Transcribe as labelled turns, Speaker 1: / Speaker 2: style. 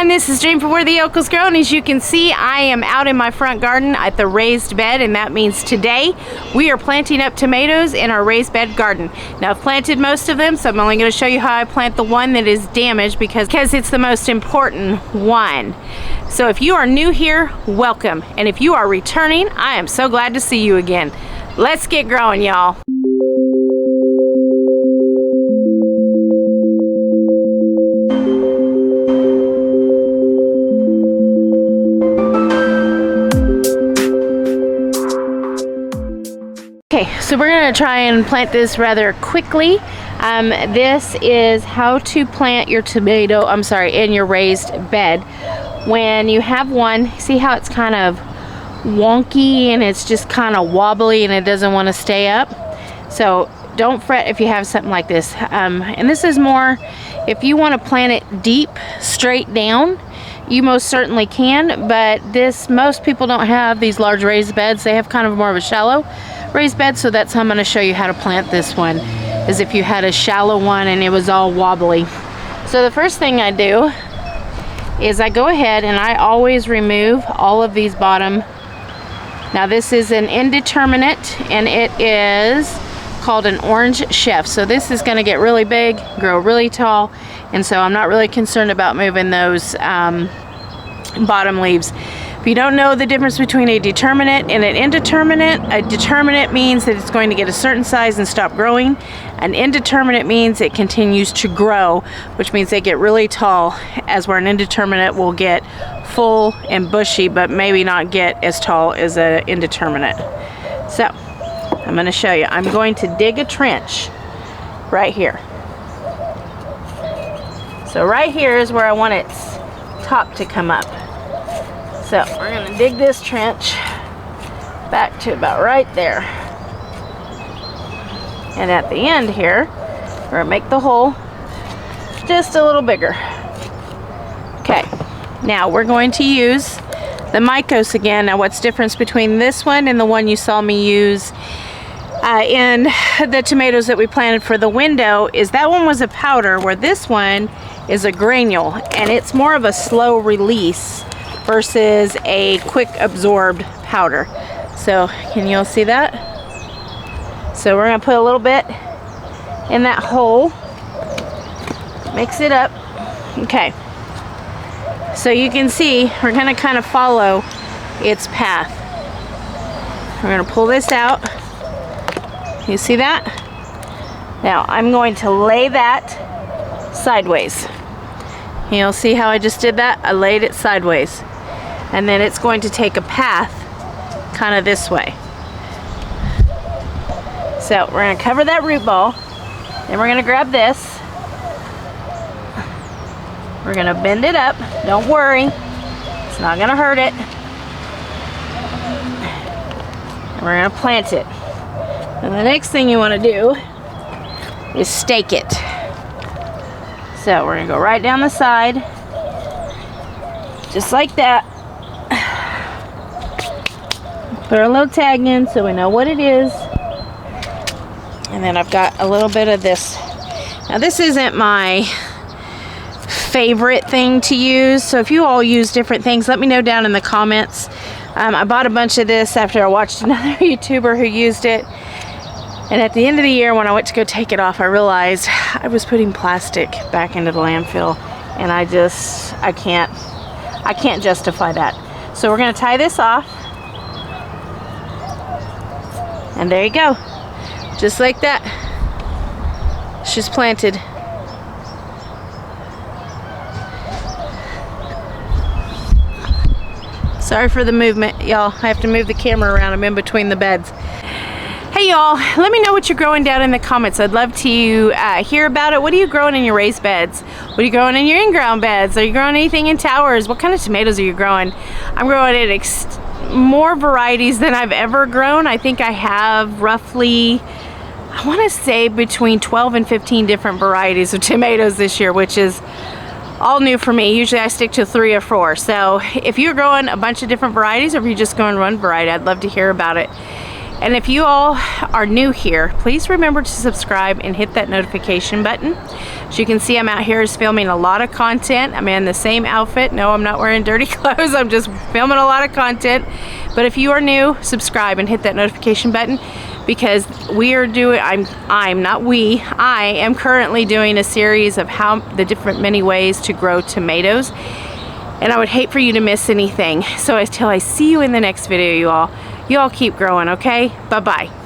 Speaker 1: everyone, this is Dream for Where the Yokels Grow, and as you can see, I am out in my front garden at the raised bed, and that means today we are planting up tomatoes in our raised bed garden. Now I've planted most of them, so I'm only going to show you how I plant the one that is damaged because it's the most important one. So if you are new here, welcome, and if you are returning, I am so glad to see you again. Let's get growing, y'all. Okay, so we're going to try and plant this rather quickly. This is how to plant your tomato, in your raised bed. When you have one, see how it's kind of wonky and it's just kind of wobbly and it doesn't want to stay up? So don't fret if you have something like this. And this is more, if you want to plant it deep, straight down, you most certainly can, but most people don't have these large raised beds. They have kind of more of a shallow raised bed, so that's how I'm going to show you how to plant this one, is if you had a shallow one and it was all wobbly. So the first thing I do is I go ahead and I always remove all of these bottom. Now this is an indeterminate and it is called an orange chef. So this is going to get really big, grow really tall, and so I'm not really concerned about moving those bottom leaves. If you don't know the difference between a determinate and an indeterminate, a determinate means that it's going to get a certain size and stop growing. An indeterminate means it continues to grow, which means they get really tall, as where an indeterminate will get full and bushy, but maybe not get as tall as an indeterminate. So I'm going to show you. I'm going to dig a trench right here. So right here is where I want its top to come up. So we're going to dig this trench back to about right there. And at the end here, we're going to make the hole just a little bigger. Okay, now we're going to use the Mykos again. Now what's the difference between this one and the one you saw me use in the tomatoes that we planted for the window is that one was a powder, where this one is a granule, and it's more of a slow release versus a quick absorbed powder. So can you all see that? So we're going to put a little bit in that hole, mix it up. Okay, so you can see we're going to kind of follow its path. We're going to pull this out. You see that? Now I'm going to lay that sideways. You'll see how I just did that? I laid it sideways. And then it's going to take a path kind of this way. So we're going to cover that root ball. Then we're going to grab this. We're going to bend it up. Don't worry. It's not going to hurt it. And we're going to plant it. And the next thing you want to do is stake it. So we're going to go right down the side. Just like that. Put our little tag in so we know what it is. And then I've got a little bit of this. Now this isn't my favorite thing to use, so if you all use different things, let me know down in the comments. I bought a bunch of this after I watched another YouTuber who used it. And at the end of the year, when I went to go take it off, I realized I was putting plastic back into the landfill, and I can't justify that. So we're going to tie this off. And there you go. Just like that. She's planted. Sorry for the movement, y'all. I have to move the camera around. I'm in between the beds. Hey y'all, let me know what you're growing down in the comments. I'd love to hear about it. What are you growing in your raised beds? What are you growing in your in-ground beds? Are you growing anything in towers? What kind of tomatoes are you growing? I'm growing it more varieties than I've ever grown. I think I have roughly, I want to say between 12 and 15 different varieties of tomatoes this year, which is all new for me. Usually I stick to 3 or 4. So if you're growing a bunch of different varieties, or if you're just growing one variety, I'd love to hear about it. And if you all are new here, please remember to subscribe and hit that notification button. As you can see, I'm out here filming a lot of content. I'm in the same outfit. No, I'm not wearing dirty clothes. I'm just filming a lot of content. But if you are new, subscribe and hit that notification button, because we are doing, I am currently doing a series of many ways to grow tomatoes. And I would hate for you to miss anything. So until I see you in the next video, you all keep growing, okay? Bye-bye.